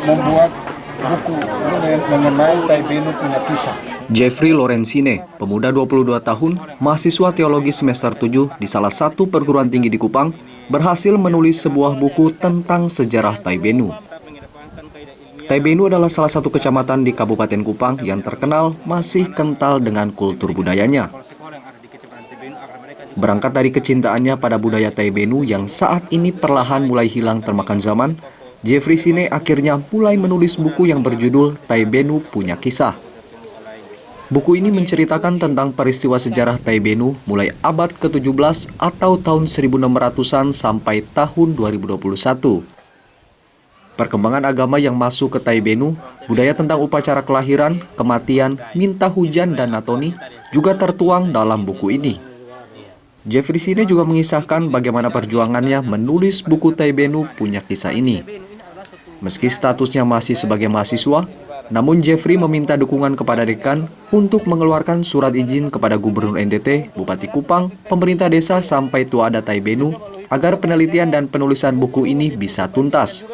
membuat buku mengenai Taibenu punya kisah. Jeffrey Lorenzine, pemuda 22 tahun, mahasiswa teologi semester 7 di salah satu perguruan tinggi di Kupang, berhasil menulis sebuah buku tentang sejarah Taibenu. Taibenu adalah salah satu kecamatan di Kabupaten Kupang yang terkenal masih kental dengan kultur budayanya. Berangkat dari kecintaannya pada budaya Taibenu yang saat ini perlahan mulai hilang termakan zaman, Jeffrey Sine akhirnya mulai menulis buku yang berjudul Taibenu Punya Kisah. Buku ini menceritakan tentang peristiwa sejarah Taibenu mulai abad ke-17 atau tahun 1600-an sampai tahun 2021. Perkembangan agama yang masuk ke Taibenu, budaya tentang upacara kelahiran, kematian, minta hujan, dan natoni juga tertuang dalam buku ini. Jeffrey Sine juga mengisahkan bagaimana perjuangannya menulis buku Taibenu Punya Kisah ini. Meski statusnya masih sebagai mahasiswa, namun Jeffrey meminta dukungan kepada dekan untuk mengeluarkan surat izin kepada Gubernur NTT, Bupati Kupang, pemerintah desa sampai tua adat Taibenu agar penelitian dan penulisan buku ini bisa tuntas.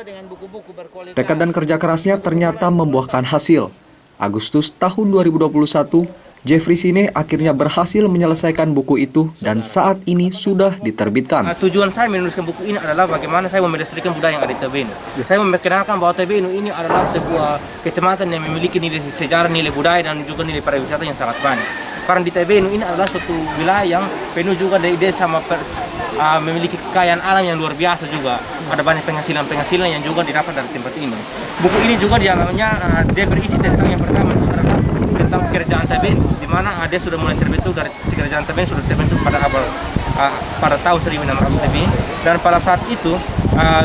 Tekad dan kerja kerasnya ternyata membuahkan hasil. Agustus tahun 2021, Jeffrey Sine akhirnya berhasil menyelesaikan buku itu dan saat ini sudah diterbitkan. Tujuan saya menuliskan buku ini adalah bagaimana saya melestarikan budaya yang ada di Taibenu. Saya memperkenalkan bahwa Taibenu ini adalah sebuah kecamatan yang memiliki nilai sejarah, nilai budaya, dan juga nilai pariwisata yang sangat banyak. Karena di Taibenu ini adalah suatu wilayah yang penuh juga dari desa memiliki kekayaan alam yang luar biasa juga. Ada banyak penghasilan yang juga didapat dari tempat ini. Buku ini juga dianggapnya dia berisi tentang yang pertama itu adalah tentang kerajaan Taibenu, di mana dia sudah mulai terbentuk dari kerajaan Taibenu sudah terbentuk pada tahun 1600 lebih, dan pada saat itu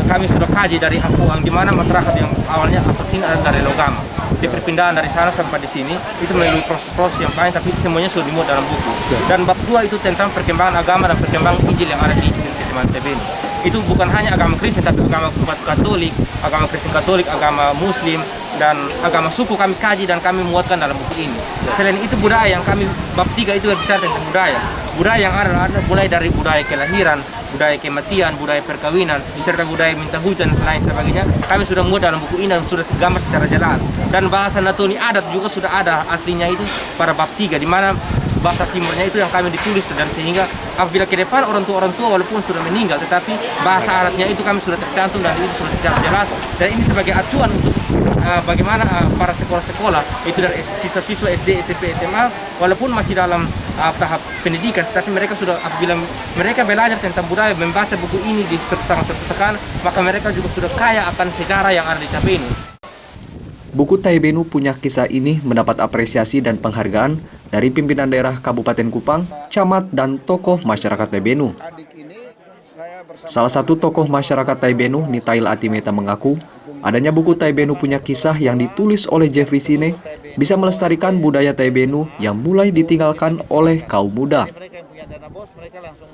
kami sudah kaji dari Apuang di mana masyarakat yang awalnya asal sini adalah dari logam. Di perpindahan dari sana sampai di sini itu melalui proses-proses yang panjang, tapi semuanya sudah dimuat dalam buku. Dan bab 2 itu tentang perkembangan agama dan perkembangan Injil yang ada di kecamatan Taibenu. Itu bukan hanya agama Kristen, tapi agama Katolik, agama Kristen Katolik, agama Muslim, dan agama suku kami kaji dan kami muatkan dalam buku ini. Selain itu budaya yang kami bab 3 itu berbicara tentang budaya. Budaya yang ada mulai dari budaya kelahiran, budaya kematian, budaya perkawinan, serta budaya minta hujan dan lain sebagainya. Kami sudah muat dalam buku ini dan sudah gambar secara jelas. Dan bahasa natoni adat juga sudah ada aslinya itu pada bab 3, di mana bahasa timurnya itu yang kami ditulis, dan sehingga apabila ke depan orang tua walaupun sudah meninggal, tetapi bahasa adatnya itu kami sudah tercantum dan itu sudah secara jelas, dan ini sebagai acuan untuk bagaimana para sekolah-sekolah itu dari siswa-siswa SD, SMP, SMA walaupun masih dalam tahap pendidikan, tetapi mereka sudah apabila mereka belajar tentang budaya, membaca buku ini di perpustakaan, maka mereka juga sudah kaya akan sejarah yang ada di Taibenu. Buku Taibenu Punya Kisah ini mendapat apresiasi dan penghargaan dari pimpinan daerah Kabupaten Kupang, camat, dan tokoh masyarakat Taibenu. Salah satu tokoh masyarakat Taibenu, Nitail Atimeta, mengaku adanya buku Taibenu Punya Kisah yang ditulis oleh Jeffrey Sine bisa melestarikan budaya Taibenu yang mulai ditinggalkan oleh kaum muda.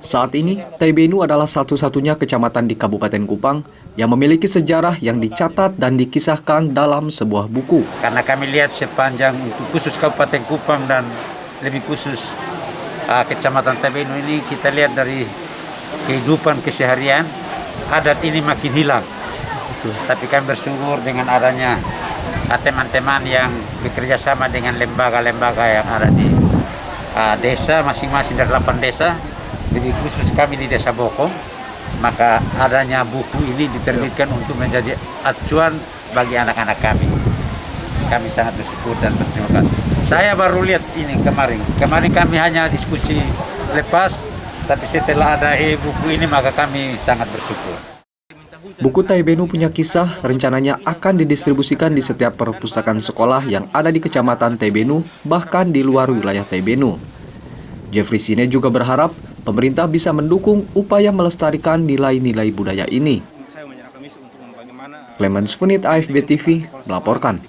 Saat ini, Taibenu adalah satu-satunya kecamatan di Kabupaten Kupang yang memiliki sejarah yang dicatat dan dikisahkan dalam sebuah buku. Karena kami lihat sepanjang khusus Kabupaten Kupang dan lebih khusus Kecamatan Taibenu ini, kita lihat dari kehidupan keseharian, adat ini makin hilang. Tapi kami bersyukur dengan adanya teman-teman yang bekerja sama dengan lembaga-lembaga yang ada di desa, masing-masing dari 8 desa. Jadi khusus kami di Desa Bokong, maka adanya buku ini diterbitkan untuk menjadi acuan bagi anak-anak kami. Kami sangat bersyukur dan berterima kasih. Saya baru lihat ini kemarin kami hanya diskusi lepas, tapi setelah ada buku ini maka kami sangat bersyukur. Buku Taibenu Punya Kisah rencananya akan didistribusikan di setiap perpustakaan sekolah yang ada di Kecamatan Taibenu, bahkan di luar wilayah Taibenu. Jeffrey Sine juga berharap pemerintah bisa mendukung upaya melestarikan nilai-nilai budaya ini. Clemens Funit, AFB TV, melaporkan.